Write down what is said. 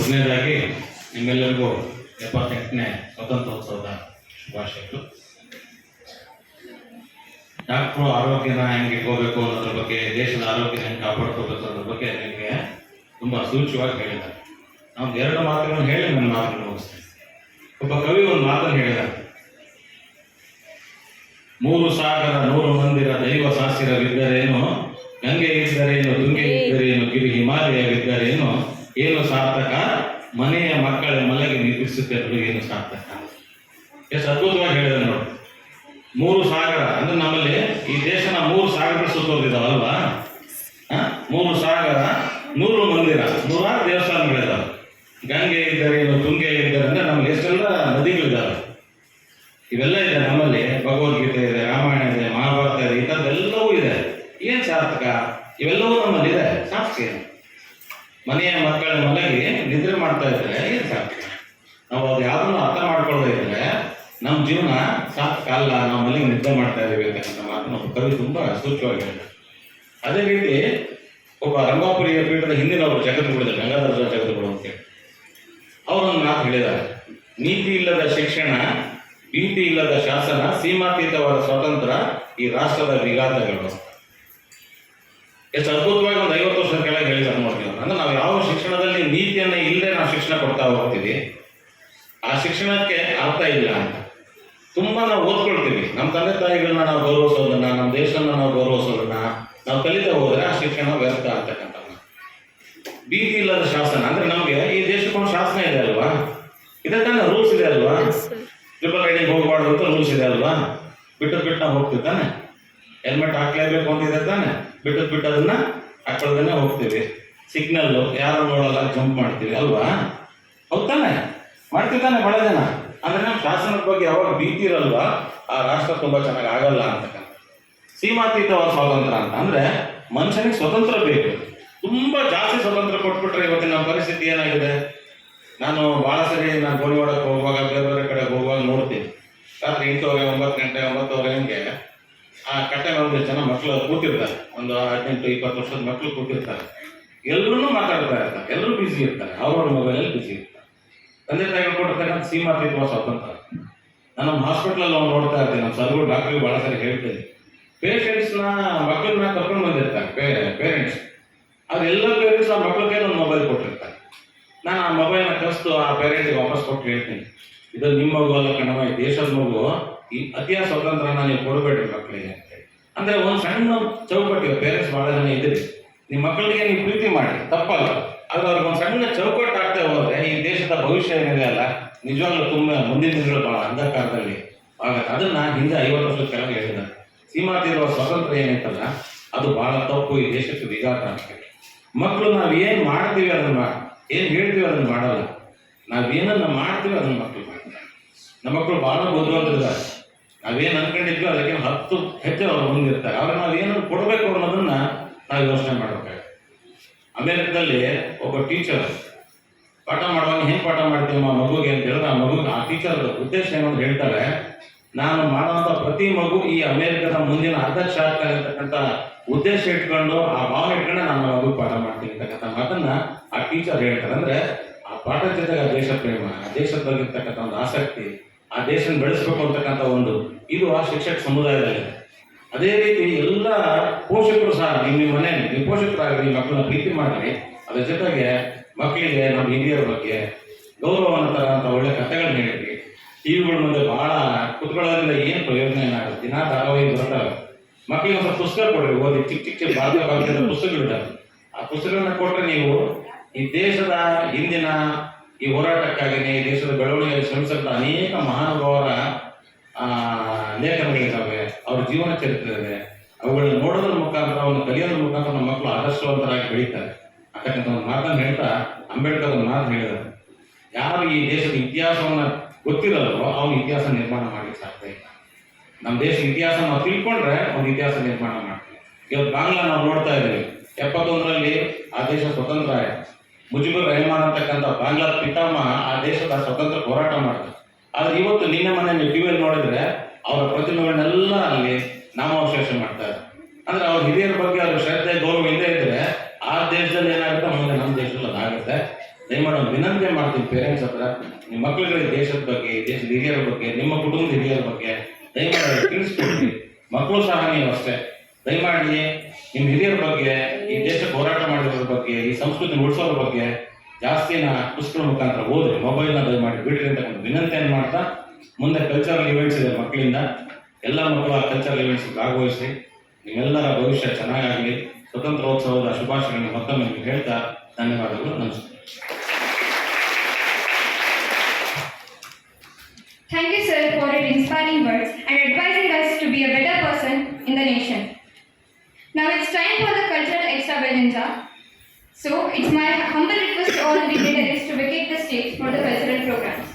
ಮೊದಲನೇದಾಗಿ ನಿಮ್ಮೆಲ್ಲರಿಗೂ 78ನೇ ಸ್ವಾತಂತ್ರ್ಯೋತ್ಸವದ ಶುಭಾಶಯಗಳು. ಡಾಕ್ಟ್ರು ಆರೋಗ್ಯನ ಹೆಂಗೆ ಇಟ್ಕೋಬೇಕು ಅನ್ನೋದ್ರ ಬಗ್ಗೆ, ದೇಶದ ಆರೋಗ್ಯನ ಹೆಂಗೆ ಕಾಪಾಡ್ಕೋಬೇಕು ಅನ್ನೋದ್ರ ಬಗ್ಗೆ ನಿಮಗೆ ತುಂಬ ಸೂಚ್ಯವಾಗಿ ಹೇಳಿದ್ದಾರೆ. ನಾವು 2 ಮಾತುಗಳನ್ನು ಹೇಳಿ ನನ್ನ ಮಾತನ್ನು ಮುಗಿಸ್ತೇನೆ. ಒಬ್ಬ ಕವಿ ಒಂದು ಮಾತನ್ನು ಹೇಳಿದ್ದಾರೆ, 3 ಸಾಗರ 100 ಮಂದಿರ ದೈವ ಸಾಸಿರವಿದ್ದರೇನು, ಗಂಗೆ ಇದ್ದರೇನು, ತುಂಗೆ ಇದ್ದರೇನು, ಗಿರಿ ಹಿಮಾಲಯವಿದ್ದರೇನು, ಏನು ಸಾರ್ಥಕ, ಮನೆಯ ಮಕ್ಕಳ ಮಲಗಿ ನಿದ್ರಿಸುತ್ತಿರಲು ಏನು ಸಾರ್ಥಕ. ಎಷ್ಟು ಅದ್ಭುತವಾಗಿ ಹೇಳಿದೆ ನೋಡಿ. 3 ಸಾಗರ ಅಂದ್ರೆ ನಮ್ಮಲ್ಲಿ ಈ ದೇಶನ 3 ಸಾಗರ ಸುತ್ತೋದಿದಾವಲ್ವಾ, 3 ಸಾಗರ 100 ಮಂದಿರ 100 ದೇವಸ್ಥಾನಗಳಿದಾವೆ. ಗಂಗೆ ಇದ್ದರೇನು, ತುಂಗೆ ಇದ್ದಾರೆ ಅಂದ್ರೆ ನಮ್ಗೆ ಎಷ್ಟೆಲ್ಲ ನದಿಗಳಿದ್ದಾವೆ, ಇವೆಲ್ಲ ಇದೆ ನಮ್ಮಲ್ಲಿ. ಭಗವದ್ಗೀತೆ ಇದೆ, ರಾಮಾಯಣ ಇದೆ, ಮಹಾಭಾರತ ಇದೆ, ಇಂಥದ್ದೆಲ್ಲವೂ ಇದೆ. ಏನ್ ಸಾರ್ಥಕ? ಇವೆಲ್ಲವೂ ನಮ್ಮಲ್ಲಿ ಇದೆ. ಸಾರ್ಥಕ ಏನು? ಮನೆಯ ಮಕ್ಕಳ ಮಲಗಿ ನಿದ್ರೆ ಮಾಡ್ತಾ ಇದ್ರೆ ಏನ್ ಸಾರ್ಥಕ? ನಾವು ಅದು ಯಾವುದನ್ನು ಅರ್ಥ ಮಾಡ್ಕೊಳ್ತಾ ಇದ್ರೆ ನಮ್ಮ ಜೀವನ ಸಾರ್ಥಕ ಅಲ್ಲ. ನಾವು ಮನೆಗೆ ನಿದ್ದೆ ಮಾಡ್ತಾ ಇದ್ದೀವಿ ಅಂತಕ್ಕಂಥ ಮಾತನ್ನು ಒಬ್ಬ ಕವಿ ತುಂಬಾ ಸೂಚ್ಯವಾಗಿ ಹೇಳಿದ್ದಾರೆ. ಅದೇ ರೀತಿ ಒಬ್ಬ ರಂಭಾಪುರಿಯ ಪೀಠದ ಹಿಂದಿನ ಒಬ್ಬರು ಜಗದ್ಗುರು ಗಂಗಾಧರ ಜಗದ್ಗುರು ಅಂತೇಳಿ ಅವರೊಂದು ಮಾತು ಹೇಳಿದ್ದಾರೆ, ನೀತಿ ಇಲ್ಲದ ಶಿಕ್ಷಣ, ಭೀತಿ ಇಲ್ಲದ ಶಾಸನ, ಸೀಮಾತೀತವಾದ ಸ್ವಾತಂತ್ರ್ಯ ಈ ರಾಷ್ಟ್ರದ ವಿಘಾತಗಳು. ಎಷ್ಟು ಅದ್ಭುತವಾಗಿ ಒಂದು 50 ವರ್ಷದ ಕೆಳಗೆ ಹೇಳಿದ್ದಾರೆ ನೋಡ್ತೀವಿ. ಅಂದ್ರೆ ನಾವು ಯಾವ ಶಿಕ್ಷಣದಲ್ಲಿ ನೀತಿಯನ್ನು ಇಲ್ಲದೆ ನಾವು ಶಿಕ್ಷಣ ಕೊಡ್ತಾ ಹೋಗ್ತೀವಿ, ಆ ಶಿಕ್ಷಣಕ್ಕೆ ಅರ್ಥ ಇಲ್ಲ ಅಂತ ತುಂಬಾ ನಾವು ಓದ್ಕೊಳ್ತೀವಿ. ನಮ್ಮ ತಂದೆ ತಾಯಿಗಳನ್ನ ನಾವು ಗೌರವಿಸೋದನ್ನ, ನಮ್ಮ ದೇಶನ ನಾವು ಗೌರವಿಸೋದನ್ನ ನಾವು ಕಲಿತಾ ಹೋದ್ರೆ ಆ ಶಿಕ್ಷಣ ವ್ಯರ್ಥ ಅಂತಕ್ಕಂಥ. ಭೀತಿ ಇಲ್ಲದ ಶಾಸನ ಅಂದ್ರೆ ನಮ್ಗೆ ಈ ದೇಶಕ್ಕೊಂದು ಶಾಸನ ಇದೆ ಅಲ್ವಾ, ಇದಕ್ಕೆ ರೂಲ್ಸ್ ಇದೆ ಅಲ್ವಾ. ಟ್ರಿಪಲ್ ರೈಡಿಂಗ್ ಹೋಗಬಾರ್ದು ಅಂತ ರೂಲ್ಸ್ ಇದೆ ಅಲ್ವಾ. ಬಿಟ್ಟು ನಾವು ಹೋಗ್ತೀವಿ ತಾನೆ. ಹೆಲ್ಮೆಟ್ ಹಾಕ್ಲೇಬೇಕು ಅಂತ ಇದೆ ತಾನೆ. ಬಿಟ್ಟು ಅದನ್ನ ಹಾಕೊಳ್ಳೋದನ್ನೇ ಹೋಗ್ತೀವಿ. ಸಿಗ್ನಲ್ ಯಾರು ನೋಡಲ್ಲ, ಜಂಪ್ ಮಾಡ್ತೀವಿ ಅಲ್ವಾ. ಹೌದು ತಾನೆ, ಮಾಡ್ತೀವಿ ತಾನೆ ಬಹಳ ಜನ. ಅಂದ್ರೆ ನಮ್ಮ ಶಾಸನದ ಬಗ್ಗೆ ಯಾವಾಗ ಭೀತಿ ಇರಲ್ವಾ, ಆ ರಾಷ್ಟ್ರ ತುಂಬಾ ಚೆನ್ನಾಗಿ ಆಗಲ್ಲ ಅಂತಕ್ಕಂಥ. ಸೀಮಾತೀತವಾದ ಸ್ವಾತಂತ್ರ್ಯ ಅಂತ ಅಂದ್ರೆ ಮನುಷ್ಯನಿಗೆ ಸ್ವತಂತ್ರ ಬೇಕು. ತುಂಬಾ ಜಾಸ್ತಿ ಸ್ವತಂತ್ರ ಕೊಟ್ಬಿಟ್ರೆ ಇವತ್ತಿನ ನಮ್ಮ ಪರಿಸ್ಥಿತಿ ಏನಾಗಿದೆ. ನಾನು ಬಹಳ ಸರಿ ನಾನು ಗೋಣಿ ಹೊಡಕ್ಕೆ ಹೋಗುವಾಗ, ಬೇರೆ ಕಡೆ ಹೋಗುವಾಗ ನೋಡ್ತೀನಿ, ರಾತ್ರಿ 8 9 ಗಂಟೆ 9 ಹಂಗೆ ಆ ಕಟ್ಟೆ ಒಂದು ಜನ ಮಕ್ಕಳು ಕೂತಿರ್ತಾರೆ, ಒಂದು 18-20 ವರ್ಷದ ಮಕ್ಕಳು ಕೂತಿರ್ತಾರೆ. ಎಲ್ಲರೂ ಮಾತಾಡ್ತಾ ಇರ್ತಾರೆ, ಎಲ್ಲರೂ ಬ್ಯುಸಿ ಇರ್ತಾರೆ, ಅವ್ರವ್ರ ಮೊಬೈಲಲ್ಲಿ ಬ್ಯುಸಿ ಇರ್ತಾರೆ. ತಂದೆ ತಾಯಿಗಳು ಕೊಟ್ಟಿರ್ತಕ್ಕಂಥ ಸೀಮಾತೀತವಾದ ಸ್ವಾತಂತ್ರ್ಯ. ನಾನು ನಮ್ಮ ಹಾಸ್ಪಿಟ್ಲಲ್ಲಿ ಅವ್ನು ನೋಡ್ತಾ ಇರ್ತೀನಿ, ನಮ್ಮ ಸರ್ಗಳು ಡಾಕ್ಟ್ರಿಗೆ ಭಾಳ ಸರಿ ಹೇಳ್ತೀನಿ, ಪೇಷಂಟ್ಸ್ನ ಮಕ್ಕಳನ್ನ ಕರ್ಕೊಂಡು ಬಂದಿರ್ತಾರೆ ಪೇರೆಂಟ್ಸ್. ಅದೆಲ್ಲ ಪೇರೆಂಟ್ಸ್ ಆ ಮಕ್ಕಳ ಕೈಲಿ ಒಂದು ಮೊಬೈಲ್ ಕೊಟ್ಟಿರ್ತಾರೆ. ನಾನು ಆ ಮೊಬೈಲ್ನ ಕಲಿಸ್ತು ಆ ಪೇರೆಂಟ್ಗೆ ವಾಪಸ್ ಕೊಟ್ಟು ಹೇಳ್ತೀನಿ, ಇದು ನಿಮ್ಮ ಮಗು ಅಲ್ಲ ಕಣವ, ಈ ದೇಶದ ಮಗು, ಈ ಅತಿಯ ಸ್ವತಂತ್ರನ ನೀವು ಕೊಡಬೇಡ್ರಿ ಮಕ್ಕಳಿಗೆ ಅಂತೇಳಿ. ಅಂದ್ರೆ ಒಂದು ಸಣ್ಣ ಚೌಕಟ್ಟು, ಪೇರೆಂಟ್ಸ್ ಭಾಳ ಜನ ಇದ್ದೀರಿ, ನಿಮ್ಮ ಮಕ್ಕಳಿಗೆ ನೀವು ಪ್ರೀತಿ ಮಾಡಿ ತಪ್ಪಲ್ಲ, ಆದ್ರೆ ಅವ್ರಿಗೆ ಒಂದು ಸಣ್ಣ ಚೌಕಟ್ಟು ಆಗ್ತಾ ಹೋದ್ರೆ ಈ ದೇಶದ ಭವಿಷ್ಯ ಏನಿದೆ ಅಲ್ಲ, ನಿಜವಾಗ್ಲೂ ತುಂಬಾ ಮುಂದಿನ ದಿನಗಳು ಬಹಳ ಅಂಧಕಾರದಲ್ಲಿ ಆಗ. ಅದನ್ನ ಹಿಂದೆ 50 ವರ್ಷದ ಕೆಳಗೆ ಹೇಳಿದ್ದಾರೆ. ಸೀಮಾತೀತವಾದ ಸ್ವಾತಂತ್ರ್ಯ ಏನೈತಲ್ಲ ಅದು ಬಹಳ ತಪ್ಪು, ಈ ದೇಶಕ್ಕೆ ವಿಘಾತ ಅಂತ. ಮಕ್ಕಳು ನಾವು ಏನ್ ಮಾಡ್ತೀವಿ ಅದನ್ನ, ಏನ್ ಹೇಳ್ತೀವಿ ಅದನ್ನ ಮಾಡಲ್ಲ. ನಾವೇನನ್ನ ಮಾಡ್ತೀವಿ ಅದನ್ನ ಮಕ್ಕಳು ಮಾಡ್ತಾರೆ. ನಮ್ಮ ಮಕ್ಕಳು ಬಹಳ ಬುದ್ಧಿವಂತರಿದ್ದಾರೆ. ನಾವೇನು ಅನ್ಕೊಂಡಿದ್ವಿ ಅದಕ್ಕೆ 10 ಹೆಚ್ಚು ಅವ್ರು ಮುಂದಿರ್ತಾರೆ. ಆದ್ರೆ ನಾವೇನು ಕೊಡಬೇಕು ಅನ್ನೋದನ್ನ ನಾವು ಯೋಚನೆ ಮಾಡಬೇಕಾಗುತ್ತೆ. ಅಮೆರಿಕದಲ್ಲಿ ಒಬ್ಬ ಟೀಚರ್ ಪಾಠ ಮಾಡುವಾಗ ಹೆಂಗೆ ಪಾಠ ಮಾಡ್ತೀವಿ ಆ ಮಗುಗೆ ಅಂತ ಹೇಳಿದ್ರೆ, ಆ ಮಗುಗೆ ಆ ಟೀಚರ್ ಉದ್ದೇಶ ಏನಂತ ಹೇಳ್ತಾರೆ, ನಾನು ಮಾಡುವಂಥ ಪ್ರತಿ ಮಗು ಈ ಅಮೆರಿಕದ ಮುಂದಿನ ಅಧ್ಯಕ್ಷ ಆಗ್ತಾನೆ ಅಂತಕ್ಕಂಥ ಉದ್ದೇಶ ಇಟ್ಕೊಂಡು, ಆ ಭಾವನೆ ಇಟ್ಕೊಂಡು ನಾನು ಮಗು ಪಾಠ ಮಾಡ್ತೀನಿ ಅಂತಕ್ಕಂಥ ಮಾತನ್ನ ಆ ಟೀಚರ್ ಹೇಳ್ತಾರೆ. ಅಂದ್ರೆ ಆ ಪಾಠದ ಜೊತೆಗೆ ಆ ದೇಶ ಪ್ರೇಮ, ಆ ದೇಶದ ಬಗ್ಗೆ ಇರ್ತಕ್ಕಂಥ ಒಂದು ಆಸಕ್ತಿ, ಆ ದೇಶನ ಬೆಳೆಸ್ಬೇಕು ಅಂತಕ್ಕಂಥ ಒಂದು ಇದು ಆ ಶಿಕ್ಷಕ ಸಮುದಾಯದಲ್ಲಿದೆ. ಅದೇ ರೀತಿ ಎಲ್ಲ ಪೋಷಕರು ಸಹ ನಿಮ್ಮ ಮನೆಯಲ್ಲಿ ನೀವು ಪೋಷಕರಾಗಿ ಮಕ್ಕಳನ್ನ ಪ್ರೀತಿ ಮಾಡಿ, ಅದ್ರ ಜೊತೆಗೆ ಮಕ್ಕಳಿಗೆ ನಮ್ಮ ಹಿರಿಯರ ಬಗ್ಗೆ ಗೌರವಾನ್ವಿತರ ಅಂತ ಒಳ್ಳೆ ಕಥೆಗಳನ್ನ ಹೇಳಿದ್ವಿ. ಟಿವಿಗಳ ಮುಂದೆ ಬಹಳ ಕುತ್ಕೊಳ್ಳೋದ್ರಿಂದ ಏನು ಪ್ರಯೋಜನ ಏನಾಗುತ್ತೆ. ದಿನ ಧಾರಾವಾಹಿ ಬರ್ತಾವೆ, ಮಕ್ಕಳಿಗೆ ಒಂದು ಪುಸ್ತಕ ಕೊಡ್ರಿ ಓದಿ. ಚಿಕ್ಕ ಭಾಗದ ಪುಸ್ತಕಗಳಿದ್ದಾವೆ. ಆ ಪುಸ್ತಕಗಳನ್ನ ಕೊಟ್ಟರೆ ನೀವು ಈ ದೇಶದ ಹಿಂದಿನ ಈ ಹೋರಾಟಕ್ಕಾಗಿಯೇ ಈ ದೇಶದ ಬೆಳವಣಿಗೆಯಲ್ಲಿ ಶ್ರಮಿಸಿದ ಅನೇಕ ಮಹಾನುಭಾವರ ಲೇಖನಗಳಿದ್ದಾವೆ, ಅವ್ರ ಜೀವನ ಚರಿತ್ರೆ ಇದೆ. ಅವುಗಳನ್ನ ನೋಡೋದ್ರ ಮುಖಾಂತರ, ಅವನ್ನ ಕಲಿಯೋದ್ರ ಮುಖಾಂತರ ನಮ್ಮ ಮಕ್ಕಳು ಆದರ್ಶವಂತರಾಗಿ ಬೆಳೀತಾರೆ ಅಂತಕ್ಕಂಥ ಒಂದು ಮಾತನ್ನು ಹೇಳ್ತಾ ಅಂಬೇಡ್ಕರ್ ಒಂದು ಮಾತು ಹೇಳಿದ್ದಾರೆ, ಯಾರು ಈ ದೇಶದ ಇತಿಹಾಸವನ್ನ ಗೊತ್ತಿರಲ್ವೋ ಅವನು ಇತಿಹಾಸ ನಿರ್ಮಾಣ ಮಾಡಲಿಕ್ಕೆ ಸಾಧ್ಯ ಇಲ್ಲ. ನಮ್ಮ ದೇಶದ ಇತಿಹಾಸ ನಾವು ತಿಳ್ಕೊಂಡ್ರೆ ಒಂದು ಇತಿಹಾಸ ನಿರ್ಮಾಣ ಮಾಡ್ತೀವಿ. ಇವತ್ತು ಬಾಂಗ್ಲಾ ನಾವು ನೋಡ್ತಾ ಇದ್ದೀವಿ, 71ರಲ್ಲಿ ಆ ದೇಶ ಸ್ವತಂತ್ರ ಆಯಿತು. ಮುಜಿಬುರ್ ರೆಹಮಾನ್ ಅಂತಕ್ಕಂಥ ಬಾಂಗ್ಲಾ ಪಿತಾಮಹ ಆ ದೇಶದ ಸ್ವತಂತ್ರ ಹೋರಾಟ ಮಾಡ್ತಾರೆ. ಆದ್ರೆ ಇವತ್ತು ನಿನ್ನೆ ಮನೆ ನೀವು ಟಿವಿಯಲ್ಲಿ ನೋಡಿದ್ರೆ ಅವರ ಪ್ರತಿಮೆಗಳನ್ನೆಲ್ಲ ಅಲ್ಲಿ ನಾಮಾವಶೇಷ ಮಾಡ್ತಾರೆ. ಅಂದ್ರೆ ಅವ್ರ ಹಿರಿಯರ ಬಗ್ಗೆ ಅವ್ರ ಶ್ರದ್ಧೆ ಗೌರವ ಇಲ್ಲದೆ ಇದ್ರೆ ಆ ದೇಶದಲ್ಲಿ ಏನಾಗುತ್ತೆ ಮುಂದೆ ನಮ್ಮ ದೇಶದಲ್ಲಿ ಅದಾಗುತ್ತೆ. ದಯಮಾಡಿ ಒಂದು ವಿನಂತಿ ಮಾಡ್ತೀನಿ ಪೇರೆಂಟ್ಸ್ ಹತ್ರ, ನಿಮ್ಮ ಮಕ್ಕಳುಗಳಿಗೆ ದೇಶದ ಬಗ್ಗೆ, ದೇಶದ ಹಿರಿಯರ ಬಗ್ಗೆ, ನಿಮ್ಮ ಕುಟುಂಬದ ಹಿರಿಯರ ಬಗ್ಗೆ ದಯಮಾಡಿ ತಿಳಿಸ್ಕೊಡ್ರಿ. ಮಕ್ಕಳು ಸಹ ನೀವು ಅಷ್ಟೇ ದಯಮಾಡಿ ನಿಮ್ಮ ಹಿರಿಯರ ಬಗ್ಗೆ, ಈ ದೇಶಕ್ಕೆ ಹೋರಾಟ ಮಾಡಿರೋದ್ರ ಬಗ್ಗೆ, ಈ ಸಂಸ್ಕೃತಿ ಉಳಿಸೋದ್ರ ಬಗ್ಗೆ ಜಾಸ್ತಿನ ಪುಸ್ತಕಗಳ ಮುಖಾಂತರ ಓದ್ರಿ. ಮೊಬೈಲ್ನ ದಯಮಾಡಿ ಬಿಡ್ರಿ ಅಂತ ಒಂದು ವಿನಂತಿಯನ್ನು ಮಾಡ್ತಾ, ಮುಂದೆ ಕಲ್ಚರಲ್ ಇವೆಂಟ್ಸ್ ಇದೆ ಮಕ್ಕಳಿಂದ, ಎಲ್ಲ ಮಕ್ಕಳು ಆ ಕಲ್ಚರಲ್ ಇವೆಂಟ್ಸ್ ಭಾಗವಹಿಸಿ ನಿಮ್ಮೆಲ್ಲರ ಭವಿಷ್ಯ ಚೆನ್ನಾಗಾಗಲಿ. ಸ್ವತಂತ್ರೋತ್ಸವದ ಶುಭಾಶಯಗಳನ್ನು ಮತ್ತೊಮ್ಮೆ ನಿಮ್ಗೆ ಹೇಳ್ತಾ ಧನ್ಯವಾದಗಳು. ನಮಸ್ಕಾರ. Thank you, sir, for your inspiring words and advising us to be a better person in the nation. Now it's time for the cultural extravaganza. So it's my humble request to all the dignitaries to vacate the stage for the cultural programs.